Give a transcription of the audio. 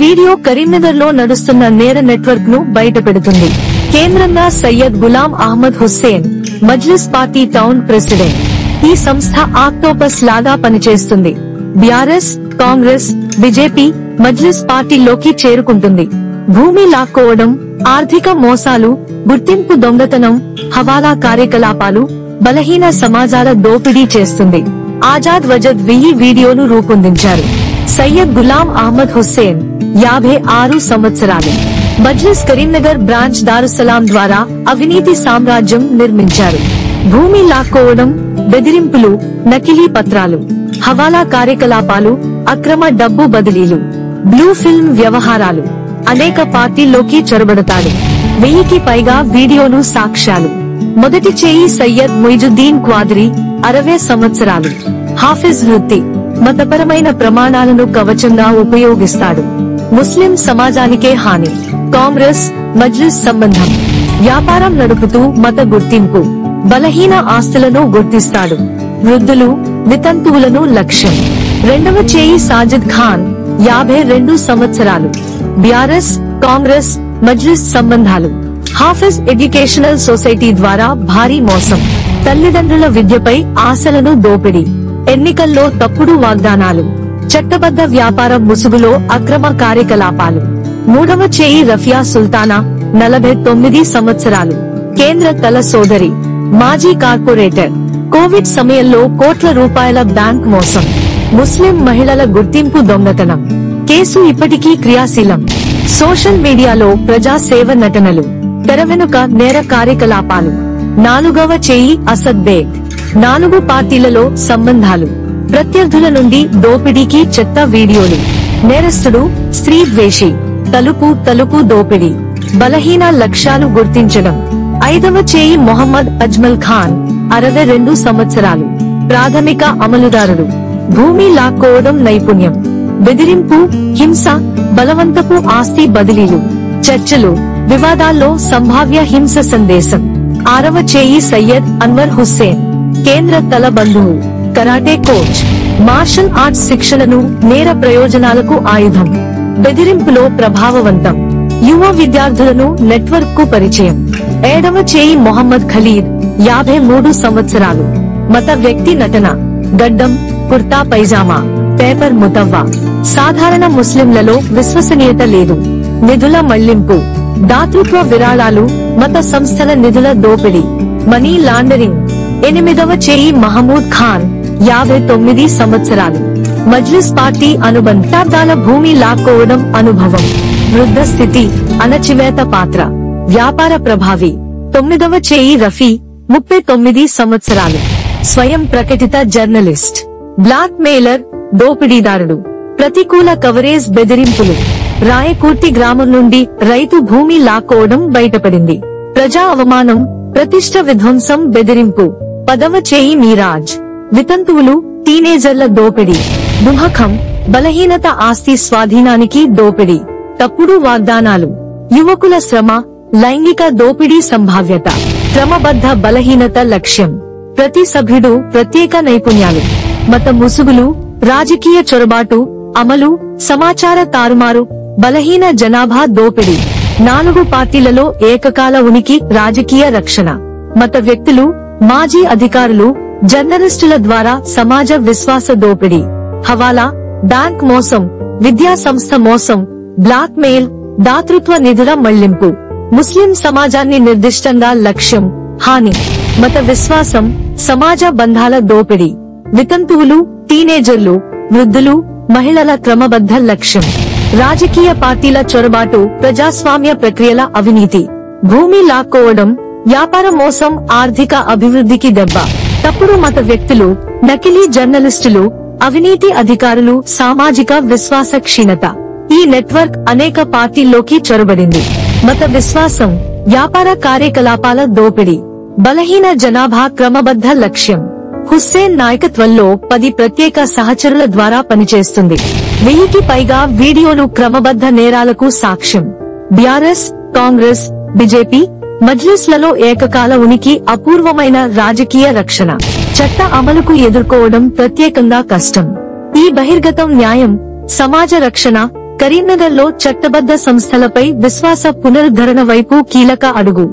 Video Karimnagar లో నడుస్తున్న నేర నెట్వర్క్ ను బయటపెడుతుంది. కేంద్రంగా Syed Ghulam Ahmed Hussain, Majlis party town president. ఈ సంస్థ ఆక్టోపస్ లాగా పనిచేస్తుంది. బీఆర్ఎస్, కాంగ్రెస్, బీజేపీ, మజ్లిస్ పార్టీలోకి చేరుకుంటుంది. భూమి లాక్కోవడం, ఆర్థిక మోసాలు, గుర్తింపు దొంగతనం, హవాలా కార్యకలాపాలు, బలహీన సమాజాల దోపిడీ చేస్తుంది. ఆజాద్ వజద్ ఈ వీడియోను రూపొందించారు. సయ్యద్ గులాం అహ్మద్ హుస్సేన్ 56 సంవత్సరాలు. మజ్లిస్ కరీంనగర్ బ్రాంచ్ దారుసలాం ద్వారా అవినీతి సామ్రాజ్యం నిర్మించారు. భూమి లాక్కోవడం, బెదిరింపులు, నకిలీ పత్రాలు, హవాలా కార్యకలాపాలు, అక్రమ డబ్బు బదిలీలు, బ్లూ ఫిల్మ్ వ్యవహారాలు. అనేక పార్టీల్లోకి చొరబడతాడు. 1000కి పైగా వీడియోలు సాక్ష్యాలు. మొదటి చేయి సయ్యద్ మొయిజుద్దీన్ క్వాద్రీ, 60 సంవత్సరాలు. హాఫిజ్ వృత్తి. మతపరమైన ప్రమాణాలను కవచంగా ఉపయోగిస్తాడు. ముస్లిం సమాజానికే హాని. కాంగ్రెస్, మజ్లిస్ సంబంధం. వ్యాపారం నడుపుతూ మత గుర్తింపు, బలహీన ఆస్తులను గుర్తిస్తాడు. వృద్ధులు, వితంతువులను లక్ష్యం. రెండవ చేయి సాజిద్ ఖాన్, 52 సంవత్సరాలు. బీఆర్ఎస్, కాంగ్రెస్, మజ్లిస్ సంబంధాలు. హాఫిజ్ ఎడ్యుకేషనల్ సొసైటీ ద్వారా భారీ మోసం. తల్లిదండ్రుల విద్యపై ఆశలను దోపిడీ. ఎన్నికల్లో తప్పుడు వాగ్దానాలు. చట్టబద్ధ వ్యాపార ముసుగులో అక్రమ కార్యకలాపాలు. మూడవ చేయి రఫియా సుల్తానా, 49 సంవత్సరాలు. కేంద్ర తల సోదరి, మాజీ కార్పొరేటర్. కోవిడ్ సమయంలో కోట్ల రూపాయల బ్యాంక్ మోసం. ముస్లిం మహిళల గుర్తింపు దొంగతనం. కేసు ఇప్పటికీ క్రియాశీలం. సోషల్ మీడియాలో ప్రజా సేవ నటనలు. తెర వెనుక నేర కార్యకలాపాలు. నాలుగవ చేయి అసద్ బేగ్. 4 పార్టీలలో సంబంధాలు. ప్రత్యర్థుల నుండి దోపిడీకి చెత్త వీడియోలు. నేరస్తుడు, స్త్రీ ద్వేషి. తలుపు దోపిడీ. బలహీన లక్ష్యాలు గుర్తించడం. 5వ చేయి మొహమ్మద్ అజ్మల్ ఖాన్, 62 సంవత్సరాలు. ప్రాథమిక అమలుదారుడు. భూమి లాక్కోవడం నైపుణ్యం. బెదిరింపు, హింస, బలవంతపు ఆస్తి బదిలీలు. చర్చలు, వివాదాల్లో సంభావ్య హింస సందేశం. 6వ చేయి సయ్యద్ అన్వర్ హుస్సేన్, కేంద్ర తల బంధువు. Karate coach. మార్షల్ ఆర్ట్స్ శిక్షణను నేర ప్రయోజనాలకు ఆయుధం. బెదిరింపులో ప్రభావవంతం. యువ విద్యార్థులను నెట్వర్క్ కు పరిచయం. 7వ చేయి మొహమ్మద్ ఖలీద్, 53 సంవత్సరాలు. మత వ్యక్తి నటన. గడ్డం, కుర్తా పైజామా, పేపర్ ముతవ్వా. సాధారణ ముస్లింలలో విశ్వసనీయత లేదు. నిధుల మళ్లింపు. దాతృత్వ విరాళాలు, మత సంస్థల నిధుల దోపిడీ. Money laundering. 8వ చేయి మహమూద్ ఖాన్, 59 సంవత్సరాలు. మజ్లిస్ పార్టీ అనుబంధాల భూమి లాక్కోవడం అనుభవం. వృద్ధ స్థితి, అణచివేత పాత్ర. వ్యాపార ప్రభావి. 9వ చేయి రఫీ, 39 సంవత్సరాలు. స్వయం ప్రకటిత జర్నలిస్ట్. బ్లాక్ మెయిలర్, దోపిడీదారుడు. ప్రతికూల కవరేజ్, బెదిరింపులు. రాయకూర్తి గ్రామం నుండి రైతు భూమి లాక్కోవడం బయటపడింది. ప్రజా అవమానం, ప్రతిష్ట విధ్వంసం, బెదిరింపు. 10వ చేయి మీరాజ్. వితంతువులు, టీనేజర్ల దోపిడీ. దుహకం, బలహీనత ఆస్తి స్వాధీనానికి దోపిడీ. తప్పుడు వాగ్దానాలు. యువకుల శ్రమ, లైంగిక దోపిడీ సంభావ్యత. క్రమబద్ధ బలహీనత లక్ష్యం. ప్రతి సభ్యుడు ప్రత్యేక నైపుణ్యాలు. మత ముసుగులు, రాజకీయ చొరబాటు, అమలు, సమాచార తారుమారు, బలహీన జనాభా దోపిడీ. 4 పార్టీలలో ఏకకాల ఉనికి, రాజకీయ రక్షణ. మత వ్యక్తులు, మాజీ అధికారులు, జర్నలిస్టుల ద్వారా సమాజ విశ్వాస దోపిడీ. హవాలా, బ్యాంక్ మోసం, విద్యా సంస్థ మోసం, బ్లాక్ మెయిల్, దాతృత్వ నిధుల మళ్లింపు. ముస్లిం సమాజాన్ని నిర్దిష్టంగా లక్ష్యం, హాని. మత విశ్వాసం, సమాజ బంధాల దోపిడీ. వితంతువులు, టీనేజర్లు, వృద్ధులు, మహిళల క్రమబద్ధ లక్ష్యం. రాజకీయ పార్టీల చొరబాటు, ప్రజాస్వామ్య ప్రక్రియల అవినీతి. భూమి లాక్కోవడం, వ్యాపార మోసం, ఆర్థిక అభివృద్ధికి దెబ్బ. తప్పుడు మత వ్యక్తులు, నకిలీ జర్నలిస్టులు, అవినీతి అధికారులు, సామాజిక విశ్వాస క్షీణత. ఈ నెట్వర్క్ అనేక పార్టీల్లోకి చొరబడింది. మత విశ్వాసం, వ్యాపార కార్యకలాపాల దోపిడీ. బలహీన జనాభా క్రమబద్ధ లక్ష్యం. హుస్సేన్ నాయకత్వంలో 10 ప్రత్యేక సహచరుల ద్వారా పనిచేస్తుంది. 1000కి పైగా వీడియోలు క్రమబద్ధ నేరాలకు సాక్ష్యం. బీఆర్ఎస్, కాంగ్రెస్, బీజేపీ, మజ్లిస్ లలో ఏకకాల ఉనికి, అపూర్వమైన రాజకీయ రక్షణ. చట్ట అమలుకు ఎదుర్కోవడం ప్రత్యేకంగా కష్టం. ఈ బహిర్గతం న్యాయం, సమాజ రక్షణ, కరీంనగర్లో చట్టబద్ధ సంస్థలపై విశ్వాస పునరుద్ధరణ వైపు కీలక అడుగు.